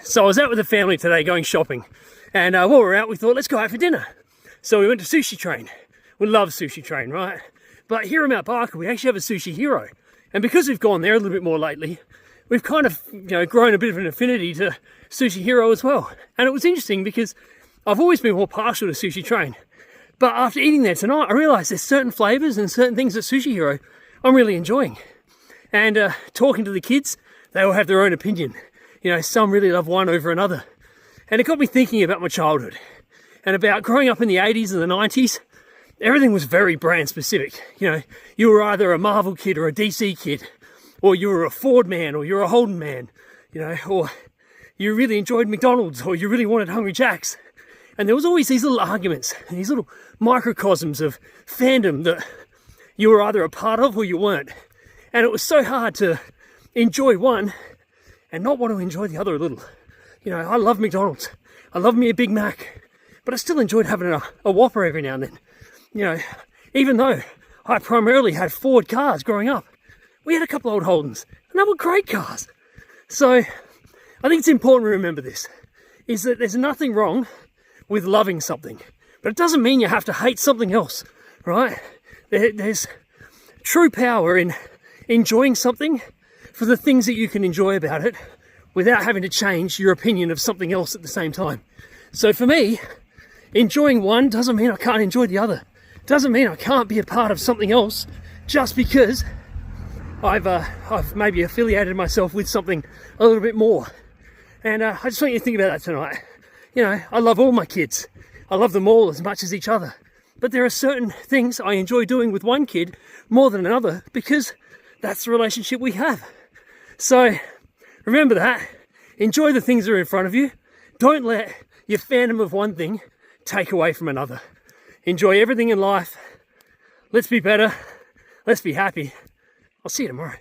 So I was out with the family today going shopping, and while we were out we thought, let's go out for dinner. So we went to Sushi Train. We love Sushi Train, right? But here in Mount Barker we actually have a Sushi Hero, and because we've gone there a little bit more lately, we've kind of grown a bit of an affinity to Sushi Hero as well. And it was interesting because I've always been more partial to Sushi Train, but after eating there tonight I realised there's certain flavours and certain things at Sushi Hero I'm really enjoying. And talking to the kids, they all have their own opinion. Some really love one over another. And it got me thinking about my childhood and about growing up in the 80s and the 90s. Everything was very brand specific. You were either a Marvel kid or a DC kid, or you were a Ford man or you're a Holden man, or you really enjoyed McDonald's or you really wanted Hungry Jack's. And there was always these little arguments and these little microcosms of fandom that you were either a part of or you weren't. And it was so hard to enjoy one and not want to enjoy the other a little. I love McDonald's. I love me a Big Mac, but I still enjoyed having a Whopper every now and then. Even though I primarily had Ford cars growing up, we had a couple old Holdens, and they were great cars. So I think it's important to remember this, is that there's nothing wrong with loving something, but it doesn't mean you have to hate something else, right? There's true power in enjoying something for the things that you can enjoy about it without having to change your opinion of something else at the same time. So for me, enjoying one doesn't mean I can't enjoy the other. Doesn't mean I can't be a part of something else just because I've maybe affiliated myself with something a little bit more. And I just want you to think about that tonight. I love all my kids. I love them all as much as each other. But there are certain things I enjoy doing with one kid more than another because that's the relationship we have. So remember that. Enjoy the things that are in front of you. Don't let your fandom of one thing take away from another. Enjoy everything in life. Let's be better. Let's be happy. I'll see you tomorrow.